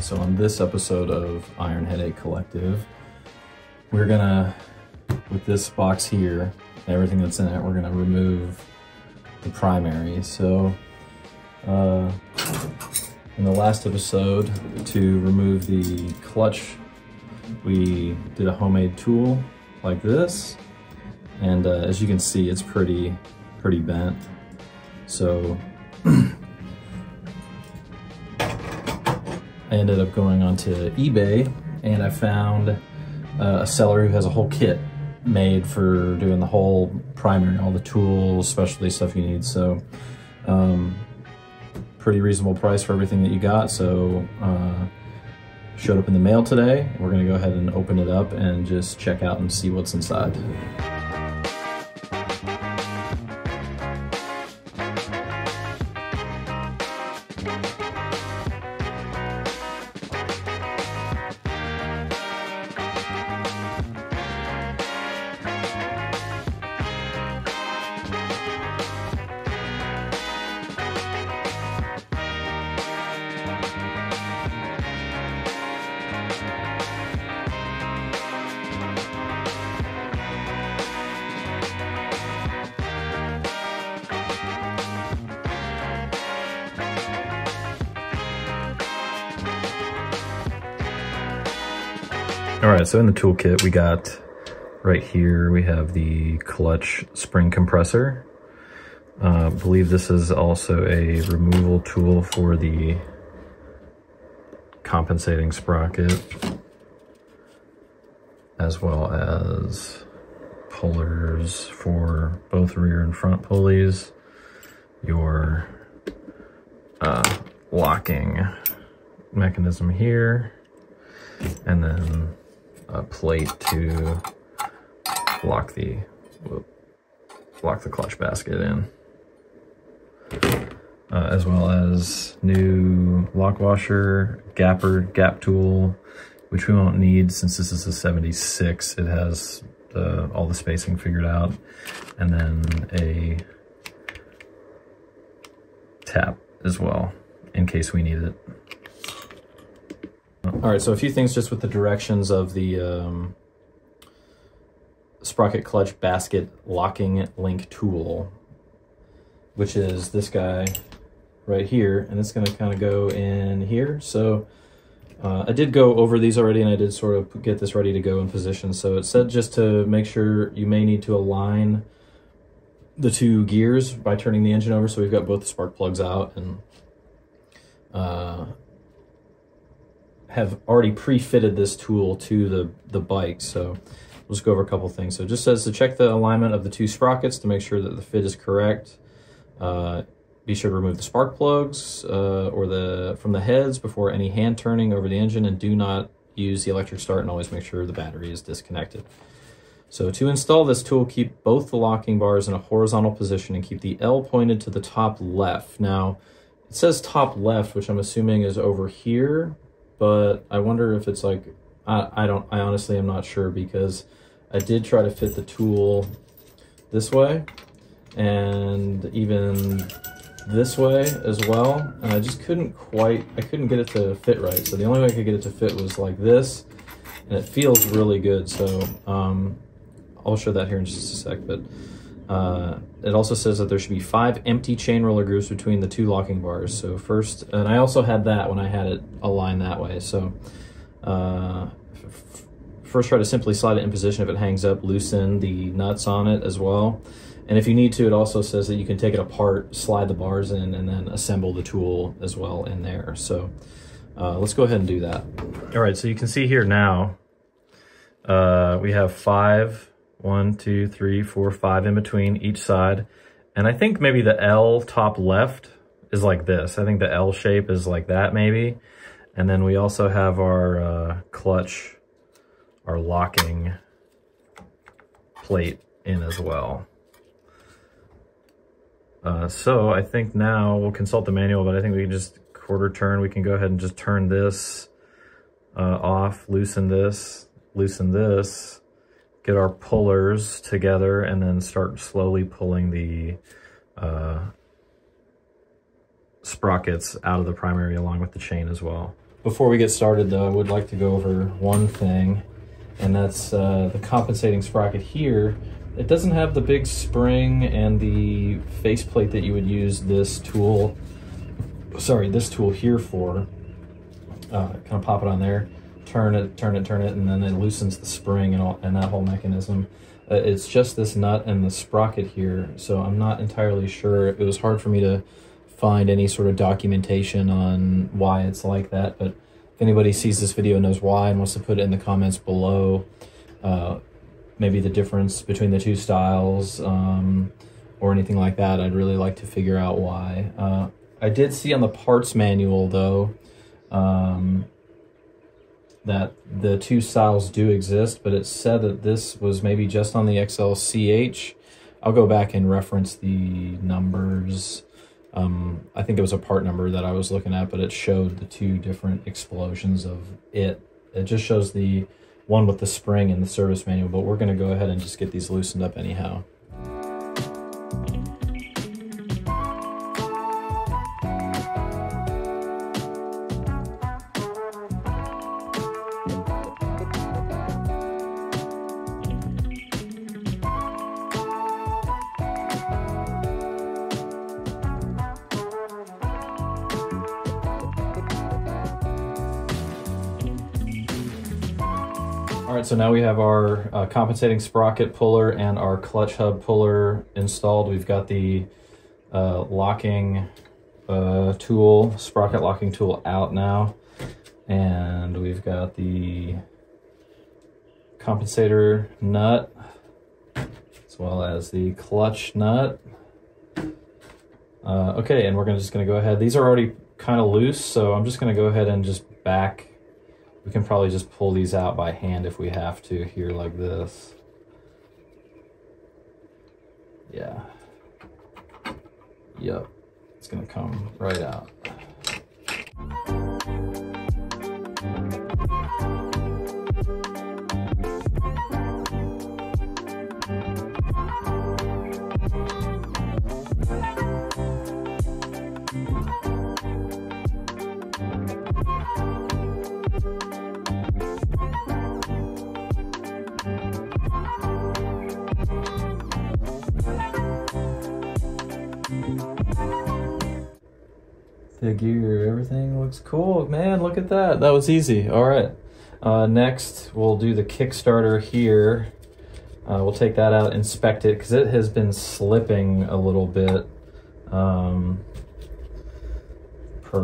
So on this episode of IronHeadAche Collective, we're gonna, with this box here, everything that's in it, we're gonna remove the primary. So in the last episode, to remove the clutch, we did a homemade tool like this, and as you can see, it's pretty bent. So I ended up going onto eBay and I found a seller who has a whole kit made for doing the whole primary, all the tools, specialty stuff you need. So pretty reasonable price for everything that you got. So showed up in the mail today. We're gonna go ahead and open it up and just check out and see what's inside. All right, so in the toolkit we got right here, we have the clutch spring compressor. I believe this is also a removal tool for the compensating sprocket, as well as pullers for both rear and front pulleys, your locking mechanism here, and then a plate to lock the clutch basket in, as well as new lock washer, gap tool, which we won't need since this is a 76. It has all the spacing figured out, and then a tap as well in case we need it. All right, so a few things just with the directions of the sprocket clutch basket locking link tool, which is this guy right here, and it's gonna kind of go in here. So I did go over these already, and I did sort of get this ready to go in position. So it said just to make sure you may need to align the two gears by turning the engine over. So we've got both the spark plugs out, and have already pre-fitted this tool to the bike. So we'll just go over a couple things. So it just says to check the alignment of the two sprockets to make sure that the fit is correct. Be sure to remove the spark plugs from the heads before any hand turning over the engine, and do not use the electric start, and always make sure the battery is disconnected. So to install this tool, keep both the locking bars in a horizontal position and keep the L pointed to the top left. Now it says top left, which I'm assuming is over here, but I wonder if it's like, I honestly am not sure, because I did try to fit the tool this way and even this way as well, and I just couldn't get it to fit right. So the only way I could get it to fit was like this, and it feels really good. So I'll show that here in just a sec, but it also says that there should be 5 empty chain roller grooves between the two locking bars. So first, and I also had that when I had it aligned that way. So first try to simply slide it in position. If it hangs up, loosen the nuts on it as well. And if you need to, it also says that you can take it apart, slide the bars in, and then assemble the tool as well in there. So let's go ahead and do that. All right, so you can see here now, we have 5, 1, 2, 3, 4, 5 in between each side. And I think maybe the L top left is like this. I think the L shape is like that maybe. And then we also have our clutch, our locking plate in as well. So I think now we'll consult the manual, but I think we can just quarter turn. We can go ahead and just turn this off, loosen this, get our pullers together, and then start slowly pulling the sprockets out of the primary along with the chain as well. Before we get started though, I would like to go over one thing, and that's the compensating sprocket here. It doesn't have the big spring and the faceplate that you would use this tool here for. Kind of pop it on there, turn it, and then it loosens the spring and that whole mechanism. It's just this nut and the sprocket here, so I'm not entirely sure. It was hard for me to find any sort of documentation on why it's like that, but if anybody sees this video and knows why and wants to put it in the comments below, maybe the difference between the two styles or anything like that, I'd really like to figure out why. I did see on the parts manual though that the two styles do exist, but it said that this was maybe just on the XLCH. I'll go back and reference the numbers. I think it was a part number that I was looking at, but it showed the two different explosions of it. It just shows the one with the spring in the service manual, but we're going to go ahead and just get these loosened up anyhow. All right, so now we have our compensating sprocket puller and our clutch hub puller installed. We've got the locking tool, sprocket locking tool out now. And we've got the compensator nut, as well as the clutch nut. Okay, and we're just gonna go ahead. These are already kind of loose, so I'm just gonna go ahead and just back. We can probably just pull these out by hand if we have to here like this. Yeah. Yep. It's gonna come right out. The gear, everything looks cool. Man, look at that. That was easy. All right. Next, we'll do the Kickstarter here. We'll take that out, inspect it, because it has been slipping a little bit per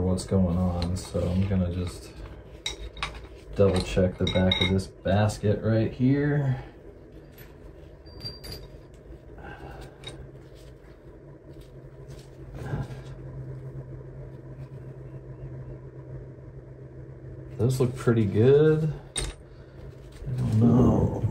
what's going on. So I'm going to just double check the back of this basket right here. Those look pretty good. I don't know.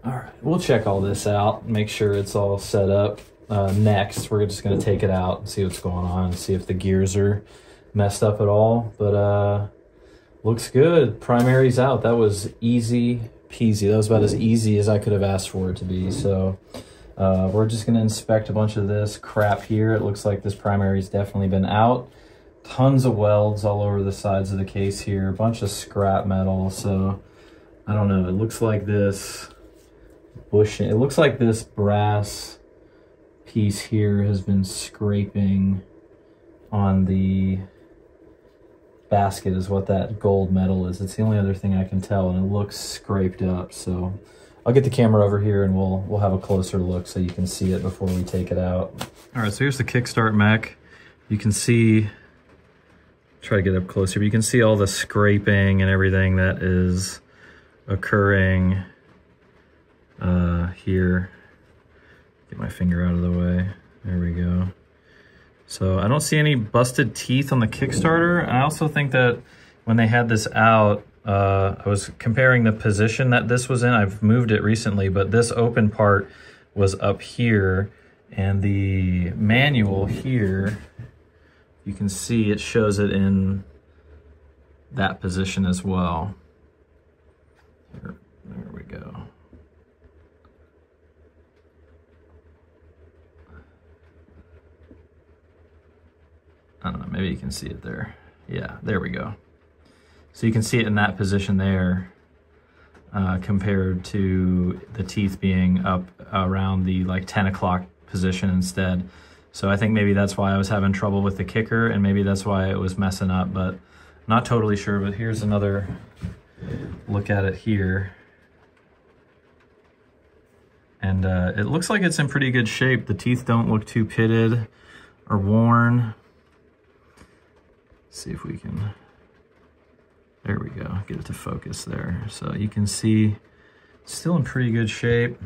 All right, we'll check all this out, make sure it's all set up. Next, we're just gonna take it out and see what's going on, see if the gears are messed up at all. But looks good. Primary's out. That was easy peasy. That was about as easy as I could have asked for it to be. So we're just going to inspect a bunch of this crap here. It looks like this primary's definitely been out. Tons of welds all over the sides of the case here. A bunch of scrap metal. So I don't know. It looks like this bushing. It looks like this brass piece here has been scraping on the basket is what that gold metal is. It's the only other thing I can tell, and it looks scraped up. So I'll get the camera over here and we'll have a closer look so you can see it before we take it out. All right, so here's the Kickstart mech. You can see, try to get up closer, but you can see all the scraping and everything that is occurring here. Get my finger out of the way. There we go. So I don't see any busted teeth on the Kickstarter. And I also think that when they had this out, I was comparing the position that this was in. I've moved it recently, but this open part was up here, and the manual here, you can see it shows it in that position as well. There we go. I don't know, maybe you can see it there. Yeah, there we go. So you can see it in that position there compared to the teeth being up around the like 10 o'clock position instead. So I think maybe that's why I was having trouble with the kicker, and maybe that's why it was messing up, but not totally sure. But here's another look at it here. And it looks like it's in pretty good shape. The teeth don't look too pitted or worn. Let's see if we can, there we go, get it to focus there. So you can see it's still in pretty good shape.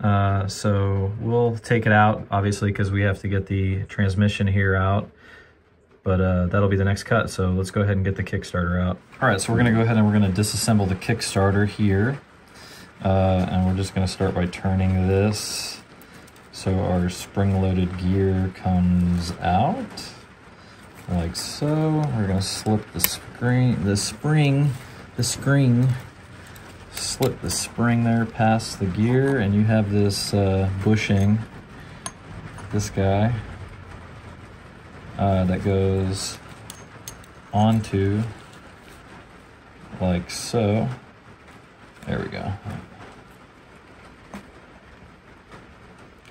So we'll take it out, obviously, because we have to get the transmission here out, but that'll be the next cut. So let's go ahead and get the Kickstarter out. All right, so we're gonna go ahead and we're gonna disassemble the Kickstarter here. And we're just gonna start by turning this. So our spring-loaded gear comes out, like so. We're gonna slip slip the spring there past the gear, and you have this bushing, this guy, that goes onto, like so. There we go.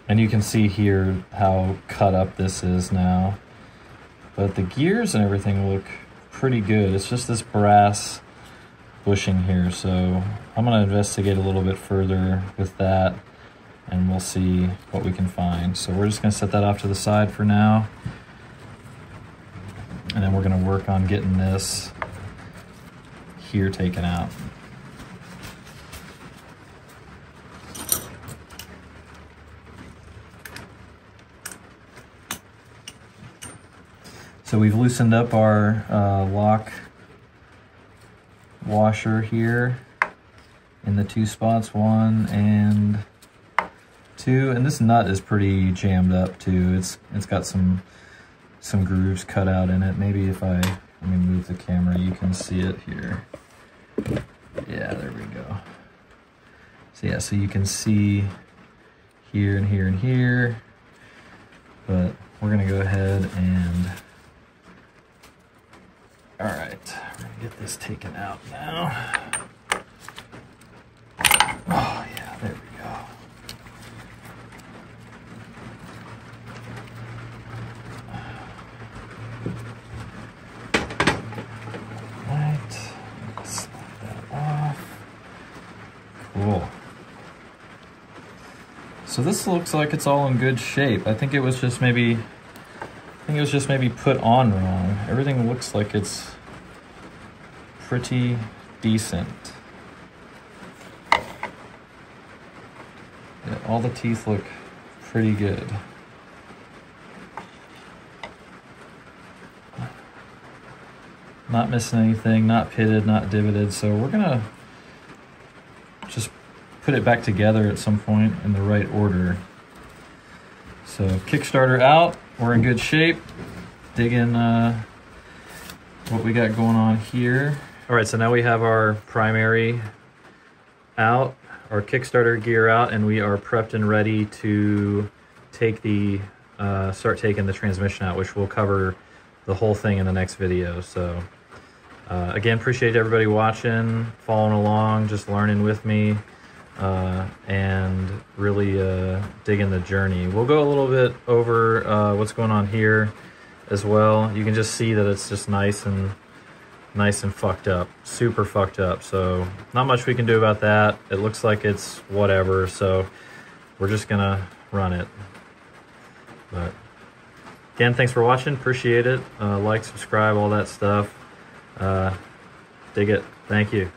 And you can see here how cut up this is now. But the gears and everything look pretty good. It's just this brass bushing here. So I'm gonna investigate a little bit further with that, and we'll see what we can find. So we're just gonna set that off to the side for now. And then we're gonna work on getting this here taken out. So we've loosened up our lock washer here in the 2 spots, 1 and 2, and this nut is pretty jammed up too. It's got some grooves cut out in it. Maybe if let me move the camera, you can see it here. Yeah, there we go. So yeah, so you can see here and here and here, but we're gonna go ahead and, all right, we're gonna get this taken out now. Oh yeah, there we go. All right, slide that off. Cool. So this looks like it's all in good shape. I think it was just maybe put on wrong. Everything looks like it's pretty decent. Yeah, all the teeth look pretty good. Not missing anything, not pitted, not divoted. So we're gonna just put it back together at some point in the right order. So Kickstarter out, we're in good shape. Dig in what we got going on here. All right, so now we have our primary out, our Kickstarter gear out, and we are prepped and ready to take start taking the transmission out, which we'll cover the whole thing in the next video. So again, appreciate everybody watching, following along, just learning with me. And really digging the journey. We'll go a little bit over what's going on here as well. You can just see that it's just nice and fucked up, super fucked up. So not much we can do about that. It looks like it's whatever, so we're just gonna run it. But again, thanks for watching, appreciate it. Like, subscribe, all that stuff. Dig it. Thank you.